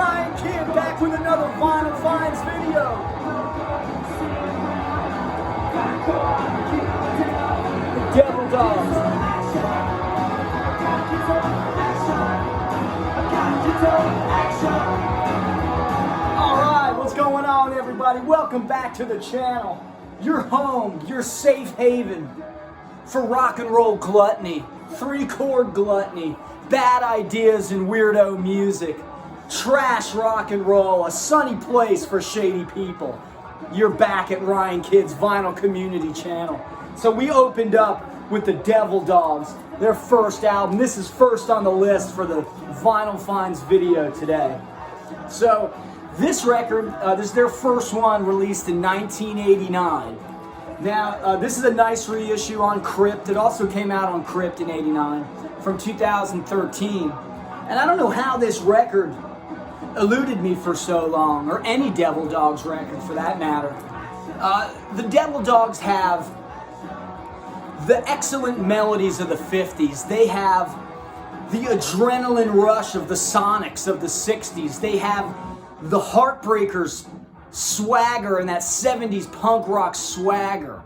Ryan Kidd back with another Vinyl Finds video. The Devil Dogs. Alright, what's going on, everybody? Welcome back to the channel. Your home, your safe haven for rock and roll gluttony, 3-chord gluttony, bad ideas and weirdo music, trash rock and roll, a sunny place for shady people. You're back at Ryan Kidd's Vinyl Community channel. So we opened up with the Devil Dogs, their first album. This is first on the list for the Vinyl Finds video today. So this record, this is their first one, released in 1989. Now, this is a nice reissue on Crypt. It also came out on Crypt in '89 from 2013. And I don't know how this record eluded me for so long, or any Devil Dogs record for that matter. The Devil Dogs have the excellent melodies of the 50s. They have the adrenaline rush of the Sonics of the 60s. They have the Heartbreakers swagger and that 70s punk rock swagger,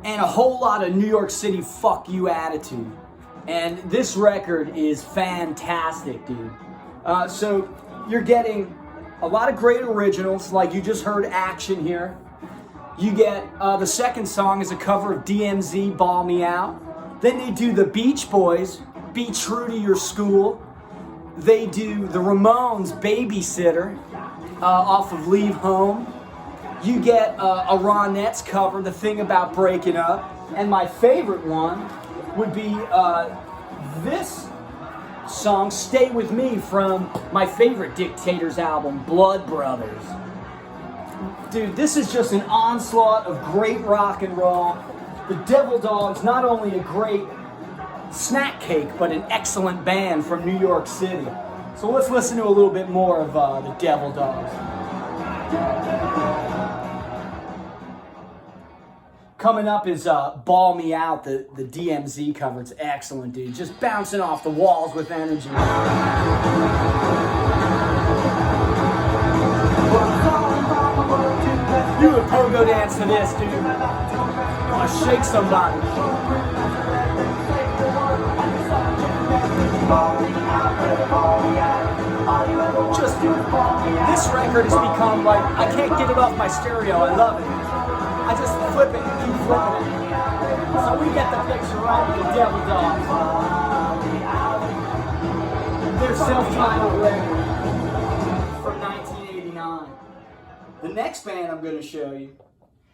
and a whole lot of New York City fuck you attitude. And this record is fantastic, dude. So you're getting a lot of great originals, like you just heard Action here. You get the second song is a cover of DMZ, Ball Me Out. Then they do the Beach Boys, Be True to Your School. They do the Ramones, Babysitter, off of Leave Home. You get a Ronettes cover, The Thing About Breaking Up. And my favorite one would be this song, Stay With Me, from my favorite Dictators album, Blood Brothers. Dude, this is just an onslaught of great rock and roll. The Devil Dogs, not only a great snack cake, but an excellent band from New York City. So let's listen to a little bit more of the Devil Dogs. Coming up is Ball Me Out, the DMZ cover. It's excellent, dude. Just bouncing off the walls with energy. You would pogo dance to this, dude. I want to shake somebody. Just, this record has become like, I can't get it off my stereo. I love it. I just flip it and keep flipping it. So we get the picture, right, with the Devil Dogs. Their self-titled record from 1989. The next band I'm going to show you,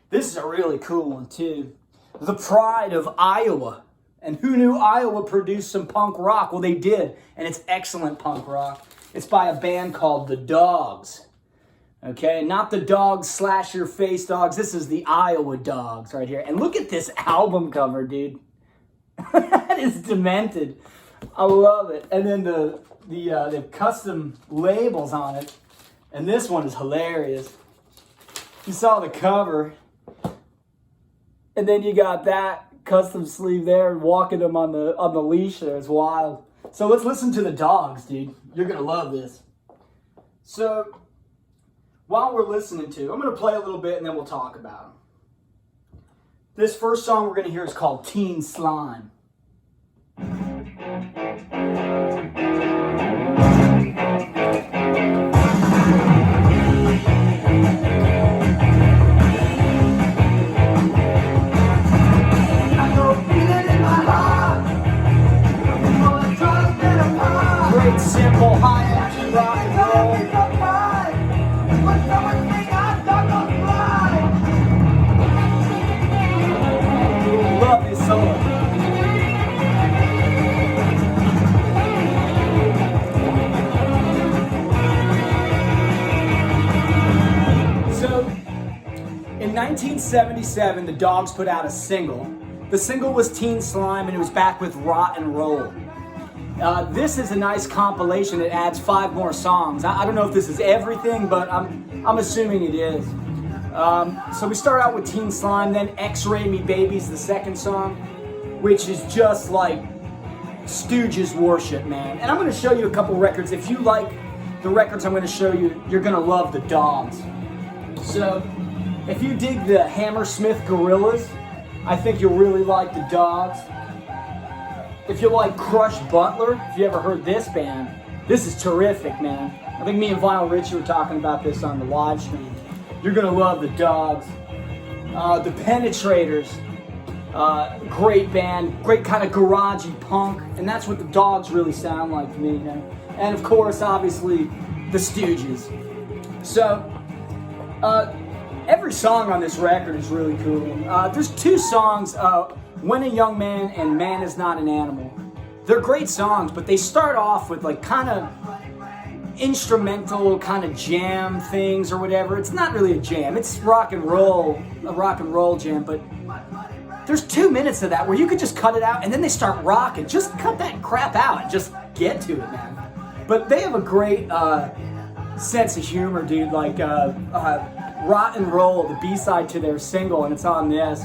this is a really cool one too. The Pride of Iowa. And who knew Iowa produced some punk rock? Well, they did, and it's excellent punk rock. It's by a band called The Dogs. Okay, not the Dogs slash your face dogs. This is the Iowa Dogs right here. And look at this album cover, dude. That is demented. I love it. And then they have custom labels on it. And this one is hilarious. You saw the cover. And then you got that custom sleeve there and walking them on the leash there. It's wild. So let's listen to the Dogs, dude. You're going to love this. So while we're listening to, I'm going to play a little bit and then we'll talk about them. This first song we're going to hear is called Teen Slime. Great, simple, high energy rock and roll. Love this solo. So, in 1977, the Dogs put out a single. The single was Teen Slime, and it was back with Rotten Roll. This is a nice compilation. It adds 5 more songs. I don't know if this is everything, but I'm assuming it is. So we start out with Teen Slime, then X-Ray Me Baby's the second song, which is just like Stooges worship, man. And I'm going to show you a couple records. If you like the records I'm going to show you, you're going to love the Dogs. So, if you dig the Hammersmith Gorillas, I think you'll really like the Dogs. If you like Crush Butler, if you ever heard this band, this is terrific, man. I think me and Vinyl Richie were talking about this on the live stream. You're going to love the Dogs. The Penetrators, great band, great kind of garagey punk, and that's what the Dogs really sound like to me. You know? And of course, obviously, the Stooges. So, every song on this record is really cool. There's two songs, When a Young Man and Man Is Not an Animal. They're great songs, but they start off with like kind of instrumental kind of jam things or whatever. It's not really a jam, it's rock and roll, a rock and roll jam, but there's 2 minutes of that where you could just cut it out and then they start rocking. Just cut that crap out and just get to it, man. But they have a great sense of humor, dude. Like Rotten Roll, the B-side to their single, and it's on this.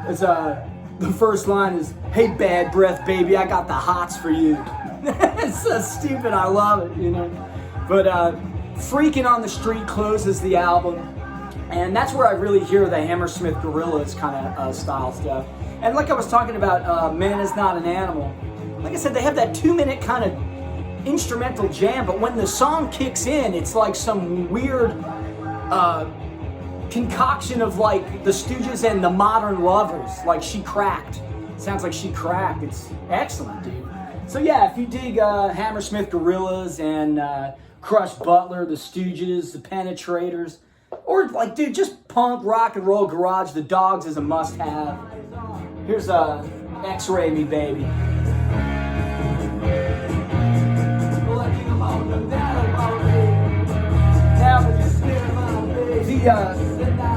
It's the first line is, "Hey bad breath baby, I got the hots for you." It's so stupid, I love it, you know. But Freaking on the Street closes the album, and that's where I really hear the Hammersmith Gorillas kind of style stuff. And like I was talking about, Man Is Not an Animal, like I said, they have that 2 minute kind of instrumental jam, but when the song kicks in, it's like some weird concoction of like the Stooges and the Modern Lovers, like She Cracked. It sounds like She Cracked. It's excellent, dude. So yeah, if you dig Hammersmith Gorillas and Crush Butler, the Stooges, the Penetrators, or like, dude, just punk, rock and roll, garage, the Dogs is a must-have. Here's X-Ray Me Baby.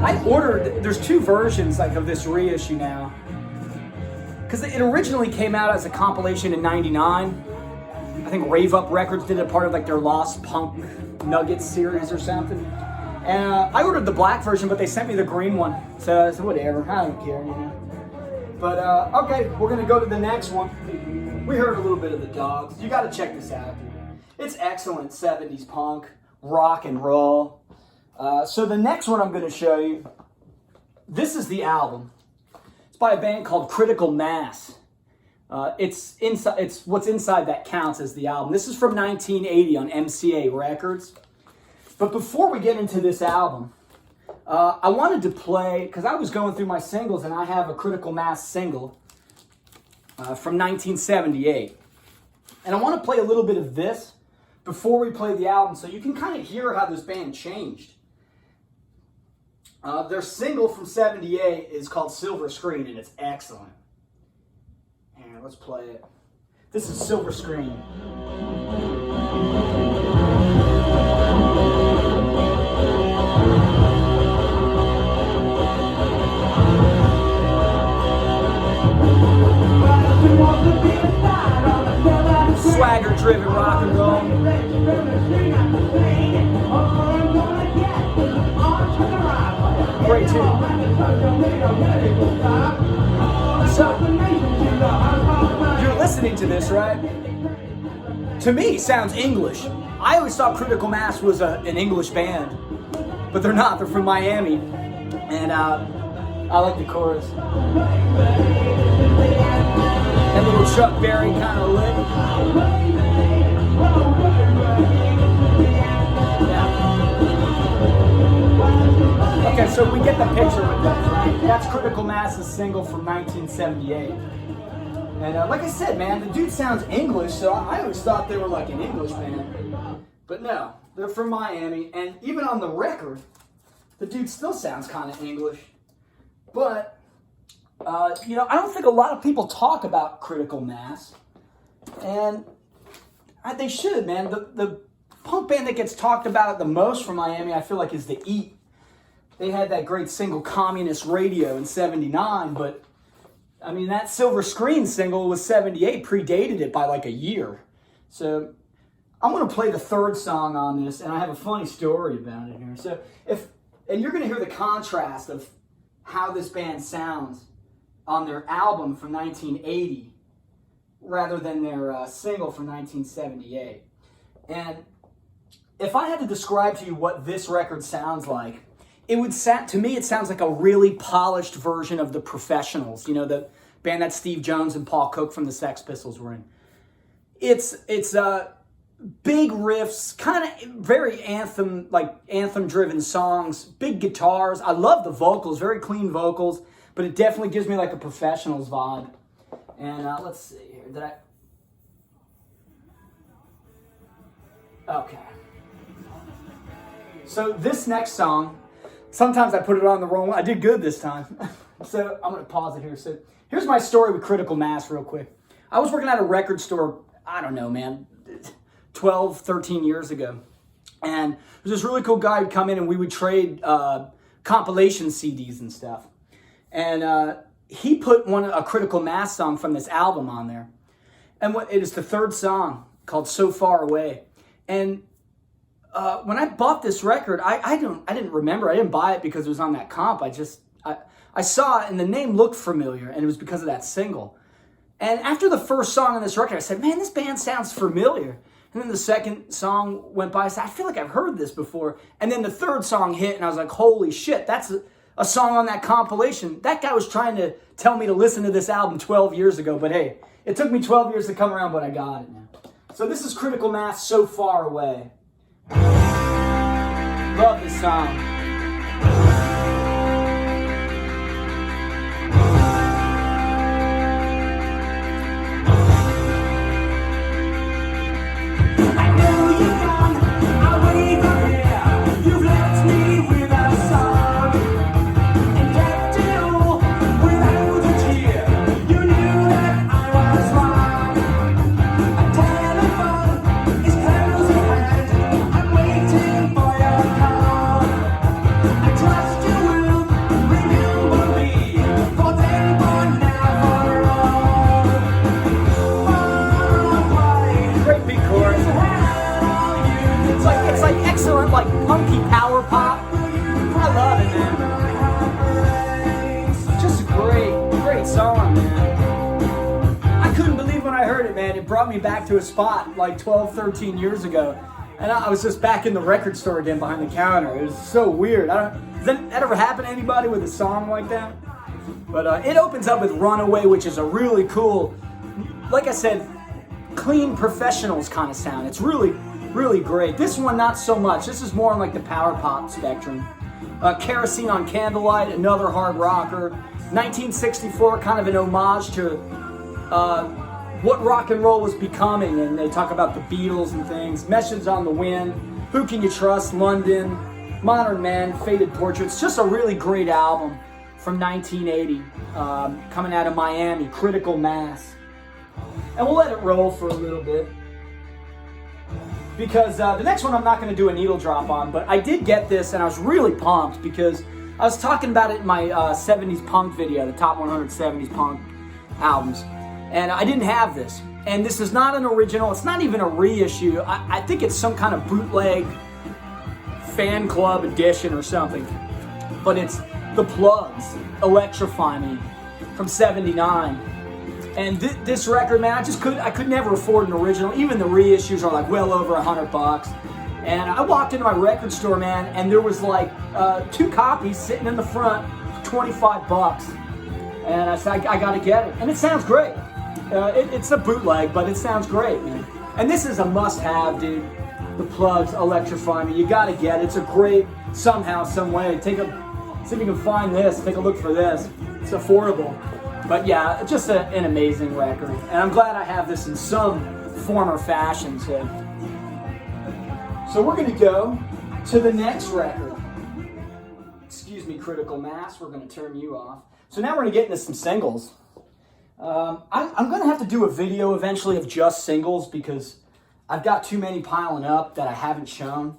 I ordered, there's two versions like of this reissue now. Because it originally came out as a compilation in '99. I think Rave Up Records did a part of like their Lost Punk Nuggets series or something. And I ordered the black version, but they sent me the green one. So whatever, I don't care, you know. But okay, we're gonna go to the next one. We heard a little bit of the Dogs. You gotta check this out, dude. It's excellent 70s punk, rock and roll. So the next one I'm gonna show you, this is the album. By a band called Critical Mass. It's what's inside that counts as the album. This is from 1980 on MCA Records. But before we get into this album, I wanted to play, because I was going through my singles and I have a Critical Mass single from 1978. And I want to play a little bit of this before we play the album so you can kind of hear how this band changed. Their single from '78 is called Silver Screen, and it's excellent. Here, let's play it. This is Silver Screen. Swagger-driven rock and roll. Great tune. So, you're listening to this, right? To me, sounds English. I always thought Critical Mass was an English band, but they're not. They're from Miami, and I like the chorus. And little Chuck Berry kind of lick. Okay, so we get the picture with that, right? That's Critical Mass's single from 1978. And like I said, man, the dude sounds English, so I always thought they were like an English band. But no, they're from Miami, and even on the record, the dude still sounds kind of English. But, you know, I don't think a lot of people talk about Critical Mass. And they should, man. The punk band that gets talked about the most from Miami, I feel like, is The Eat. They had that great single, Communist Radio, in '79, but, I mean, that Silver Screen single was '78, predated it by like a year. So, I'm going to play the third song on this, and I have a funny story about it here. So, and you're going to hear the contrast of how this band sounds on their album from 1980 rather than their single from 1978. And if I had to describe to you what this record sounds like, it would sound, to me, it sounds like a really polished version of The Professionals, you know, the band that Steve Jones and Paul Cook from the Sex Pistols were in. It's big riffs, kind of very anthem-driven songs, big guitars. I love the vocals, very clean vocals, but it definitely gives me like a Professionals vibe. And let's see here, okay. So this next song, sometimes I put it on the wrong one. I did good this time. So I'm going to pause it here. So here's my story with Critical Mass real quick. I was working at a record store, I don't know, man, 12, 13 years ago. And there's this really cool guy who'd come in and we would trade compilation CDs and stuff. And he put a Critical Mass song from this album on there. And it is the third song called So Far Away. And when I bought this record, I didn't remember. I didn't buy it because it was on that comp. I saw it and the name looked familiar, and it was because of that single. And after the first song on this record, I said, man, this band sounds familiar. And then the second song went by. I said, I feel like I've heard this before. And then the third song hit, and I was like, holy shit, that's a song on that compilation. That guy was trying to tell me to listen to this album 12 years ago. But hey, it took me 12 years to come around, but I got it now. So this is Critical Mass, So Far Away. Love this song. Like punky power pop. I love it, man. Just a great song, man. I couldn't believe when I heard it, man. It brought me back to a spot like 12, 13 years ago. And I was just back in the record store again behind the counter. It was so weird. Does that ever happen to anybody with a song like that? But it opens up with Runaway, which is a really cool, like I said, clean Professionals kind of sound. It's really great. This one, not so much. This is more on like the power pop spectrum. Kerosene on Candlelight, another hard rocker. 1964, kind of an homage to what rock and roll was becoming, and they talk about the Beatles and things. Message on the Wind, Who Can You Trust, London, Modern Man, Faded Portraits. Just a really great album from 1980, coming out of Miami, Critical Mass. And we'll let it roll for a little bit, because the next one I'm not going to do a needle drop on, but I did get this and I was really pumped because I was talking about it in my 70s punk video, the top 100 70s punk albums, and I didn't have this. And this is not an original, it's not even a reissue. I think it's some kind of bootleg fan club edition or something, but it's The Plugs, Electrify Me, from 79. And this record, man, I could never afford an original. Even the reissues are like well over $100. And I walked into my record store, man, and there was like 2 copies sitting in the front, $25. And I said, I gotta get it. And it sounds great. It's a bootleg, but it sounds great, man. And this is a must-have, dude. The Plugs, Electrify Me. You gotta get it. It's a great, somehow, some way. See if you can find this. Take a look for this. It's affordable. But yeah, just an amazing record. And I'm glad I have this in some form or fashion. So we're going to go to the next record. Excuse me, Critical Mass. We're going to turn you off. So now we're going to get into some singles. I'm going to have to do a video eventually of just singles because I've got too many piling up that I haven't shown.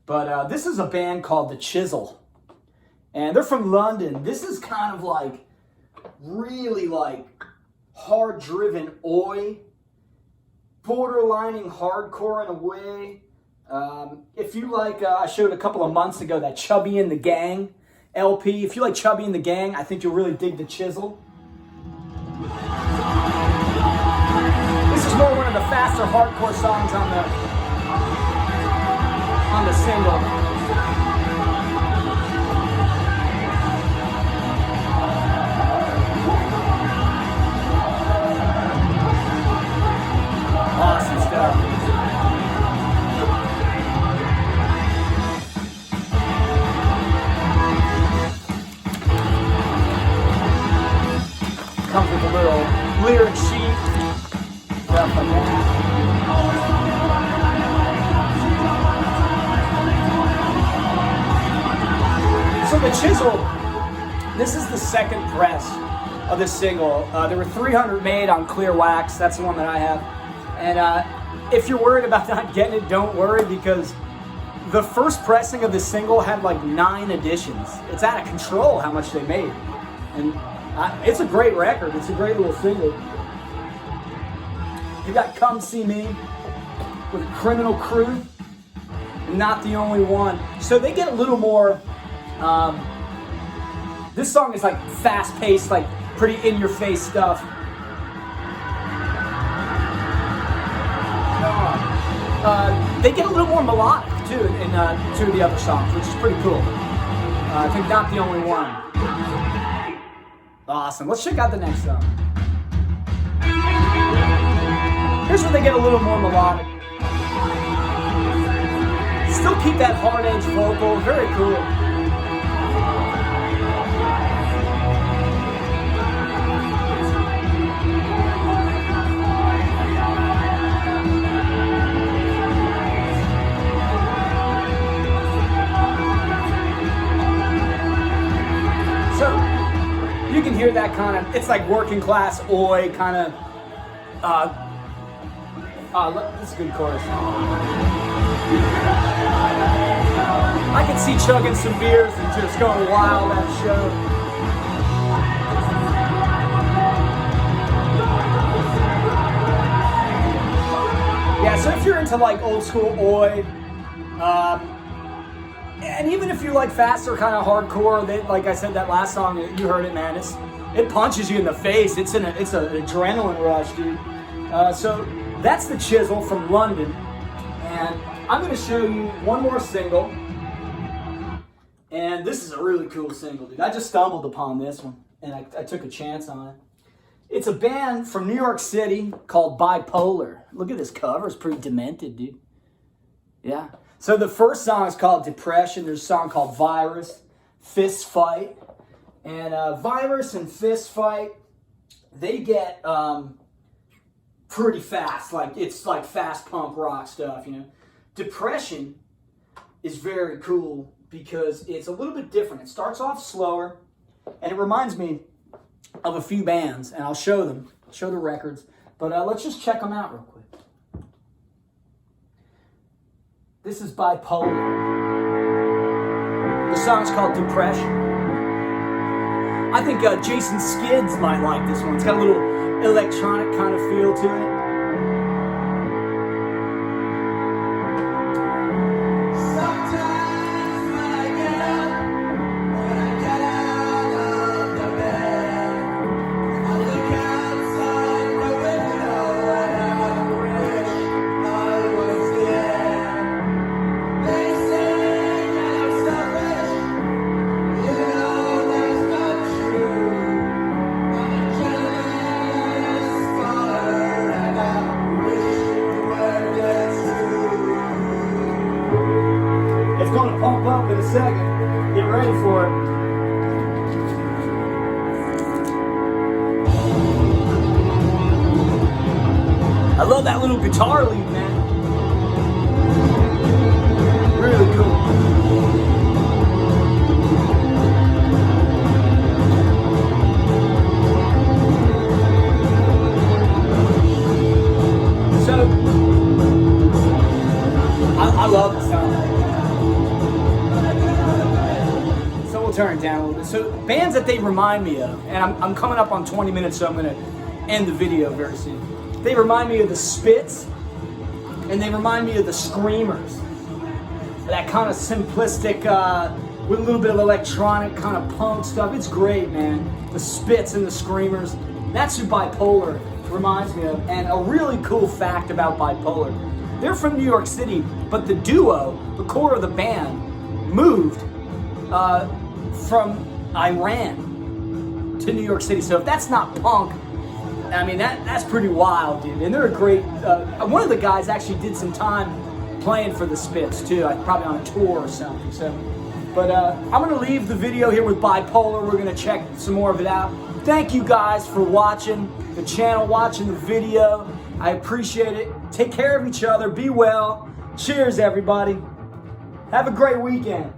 But this is a band called The Chisel. And they're from London. This is kind of like really like hard-driven oi, borderlining hardcore in a way. If you like, I showed a couple of months ago that Chubby and the Gang LP. If you like Chubby and the Gang, I think you'll really dig The Chisel. This is more one of the faster hardcore songs on the on the single. Awesome stuff. Comes with a little lyric sheet, stuff like that. So the Chisel, this is the second press of this single. There were 300 made on clear wax. That's the one that I have. And if you're worried about not getting it, don't worry, because the first pressing of this single had like 9 editions. It's out of control how much they made. And it's a great record. It's a great little single. You got Come See Me with Criminal Crew. Not the only one. So they get a little more, this song is like fast-paced, like pretty in-your-face stuff. They get a little more melodic too in 2 of the other songs, which is pretty cool. I think Not the Only One. Awesome. Let's check out the next song. Here's where they get a little more melodic. Still keep that hard edge vocal. Very cool. You can hear that kind of, it's like working class oi kind of, this is a good chorus. I can see chugging some beers and just going wild at the show. Yeah, so if you're into like old school oi, and even if you like faster kind of hardcore, like I said, that last song, you heard it, man. It punches you in the face. It's an adrenaline rush, dude. So that's the Chisel from London, and I'm going to show you one more single. And this is a really cool single, dude. I just stumbled upon this one, and I took a chance on it. It's a band from New York City called Bipolar. Look at this cover. It's pretty demented, dude. Yeah. So the first song is called Depression. There's a song called Virus, Fist Fight. And Virus and Fist Fight, they get pretty fast. Like, it's like fast punk rock stuff, you know. Depression is very cool because it's a little bit different. It starts off slower, and it reminds me of a few bands, and I'll show them. I'll show the records. But let's just check them out real quick. This is Bipolar. The song's called Depression. I think Jason Skids might like this one. It's got a little electronic kind of feel to it. It's going to pump up in a second. Get ready for it. I love that little guitar lead, man. Really cool. So, I love this song. Turn it down a little bit. So bands that they remind me of, and I'm coming up on 20 minutes, so I'm going to end the video very soon. They remind me of the Spits, and they remind me of the Screamers. That kind of simplistic, with a little bit of electronic kind of punk stuff. It's great, man. The Spits and the Screamers. That's who Bipolar reminds me of. And a really cool fact about Bipolar. They're from New York City, but the duo, the core of the band, moved from Iran to New York City. So if that's not punk, I mean, that's pretty wild, dude. And they're a great, one of the guys actually did some time playing for the Spits too, probably on a tour or something. So, but I'm gonna leave the video here with Bipolar. We're gonna check some more of it out. Thank you guys for watching the channel, watching the video. I appreciate it. Take care of each other, be well. Cheers, everybody. Have a great weekend.